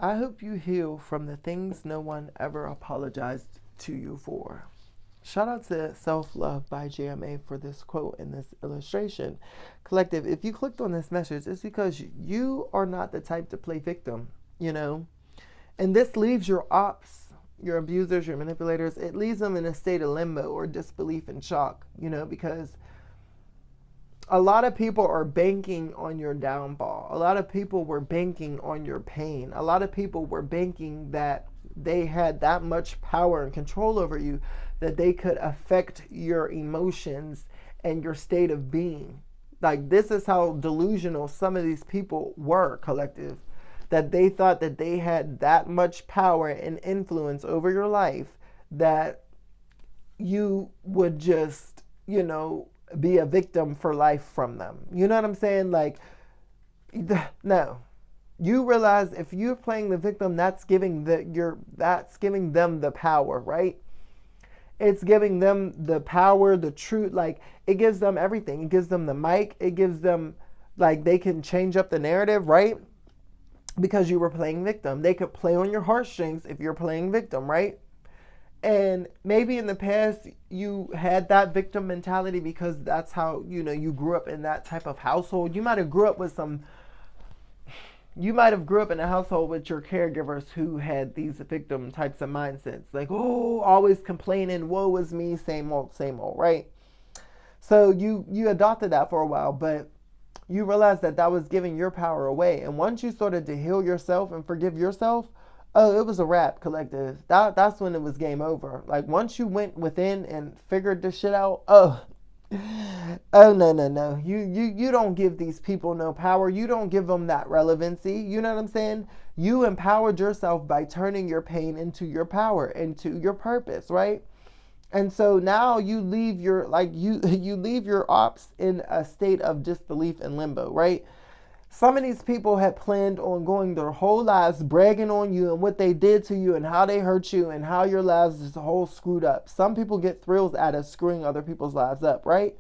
I hope you heal from the things no one ever apologized to you for. Shout out to Self Love by JMA for this quote and this illustration. Collective, if you clicked on this message, it's because you are not the type to play victim, you know? And this leaves your ops, your abusers, your manipulators, it leaves them in a state of limbo or disbelief and shock, you know, because a lot of people are banking on your downfall. A lot of people were banking on your pain. A lot of people were banking that they had that much power and control over you that they could affect your emotions and your state of being. Like, this is how delusional some of these people were, collective, that they thought that they had that much power and influence over your life that you would just, you know, be a victim for life from them. You know what I'm saying? Like, no. You realize if you're playing the victim, that's giving them the power, right? It's giving them the power, the truth. Like, it gives them everything. It gives them the mic. It gives them, like, they can change up the narrative, right? Because you were playing victim. They could play on your heartstrings if you're playing victim, right? And maybe in the past you had that victim mentality because that's how, you know, you grew up in that type of household. You might have grew up in a household with your caregivers who had these victim types of mindsets. Like, oh, always complaining, woe is me, same old, right? So you adopted that for a while, but you realized that was giving your power away. And once you started to heal yourself and forgive yourself, oh, it was a wrap, collective. That's when it was game over. Like, once you went within and figured this shit out, oh no. You don't give these people no power. You don't give them that relevancy. You know what I'm saying? You empowered yourself by turning your pain into your power, into your purpose, right? And so now you leave your you leave your ops in a state of disbelief and limbo, right? Some of these people had planned on going their whole lives bragging on you and what they did to you and how they hurt you and how your lives is whole screwed up. Some people get thrills out of screwing other people's lives up, right?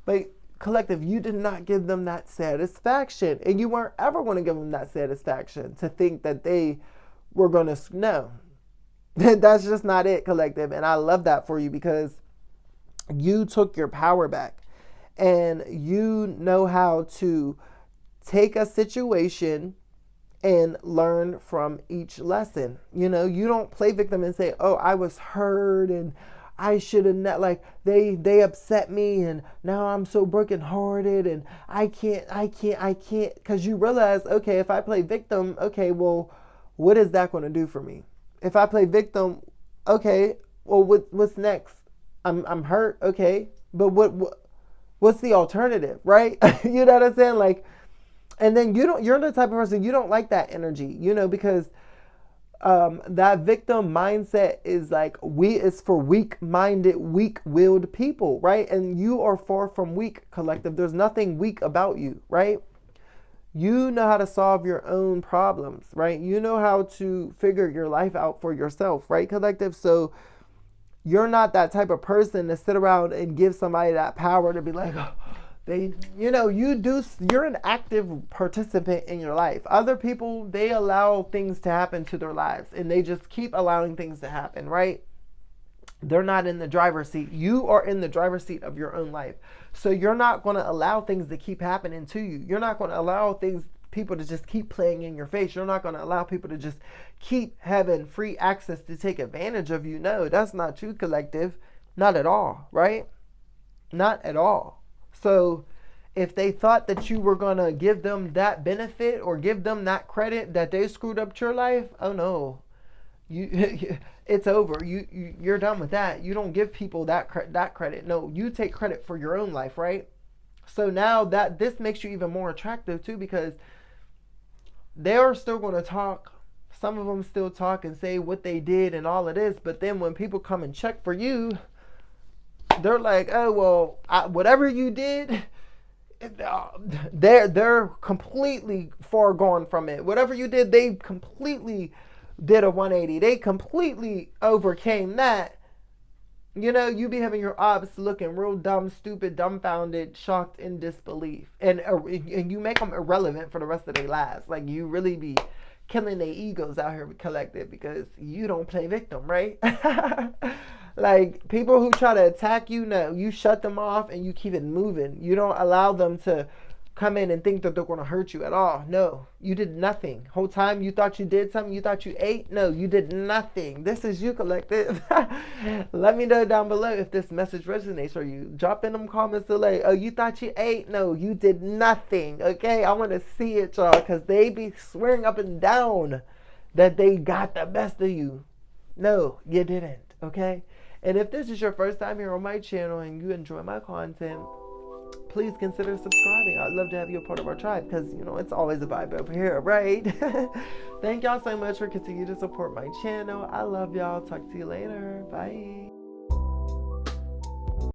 But collective, you did not give them that satisfaction, and you weren't ever going to give them that satisfaction to think that they were going to, no. That's just not it, collective. And I love that for you because you took your power back and you know how to take a situation and learn from each lesson. You know, you don't play victim and say, oh, I was hurt and I should have not, like, they upset me and now I'm so brokenhearted and I can't, because you realize, okay, if I play victim, okay, well, what is that going to do for me? If I play victim, okay, well, what's next? I'm hurt, okay, but what's the alternative, right? You know what I'm saying? Like, and then you're the type of person, you don't like that energy, you know, because that victim mindset is like, it's for weak-minded, weak-willed people, right? And you are far from weak, collective. There's nothing weak about you, right? You know how to solve your own problems, right? You know how to figure your life out for yourself, right, collective? So you're not that type of person to sit around and give somebody that power to be like, oh, you're an active participant in your life. Other people, they allow things to happen to their lives and they just keep allowing things to happen, right? They're not in the driver's seat. You are in the driver's seat of your own life. So you're not going to allow things to keep happening to you. You're not going to allow people to just keep playing in your face. You're not going to allow people to just keep having free access to take advantage of you. No, that's not true, collective. Not at all, right? Not at all. So if they thought that you were going to give them that benefit or give them that credit that they screwed up your life, oh no. It's over. You're done with that. You don't give people that credit. No, you take credit for your own life, right? So now that this makes you even more attractive too, because they are still going to talk. Some of them still talk and say what they did and all of this, but then when people come and check for you, they're like, oh well, whatever you did, they're completely far gone from it. Whatever you did, they completely did a 180. They completely overcame that. You know, you be having your ops looking real dumb, stupid, dumbfounded, shocked, in disbelief. And you make them irrelevant for the rest of their lives. Like, you really be killing their egos out here collective because you don't play victim, right? Like, people who try to attack you, no, you shut them off and you keep it moving. You don't allow them to come in and think that they're going to hurt you at all. No, you did nothing. Whole time you thought you did something, you thought you ate. No, you did nothing. This is you, collective. Let me know down below if this message resonates for you. Drop in them comments to like, oh, you thought you ate? No, you did nothing. Okay, I want to see it, y'all, because they be swearing up and down that they got the best of you. No, you didn't. Okay. And if this is your first time here on my channel and you enjoy my content, please consider subscribing. I'd love to have you a part of our tribe because, you know, it's always a vibe over here, right? Thank y'all so much for continuing to support my channel. I love y'all. Talk to you later. Bye.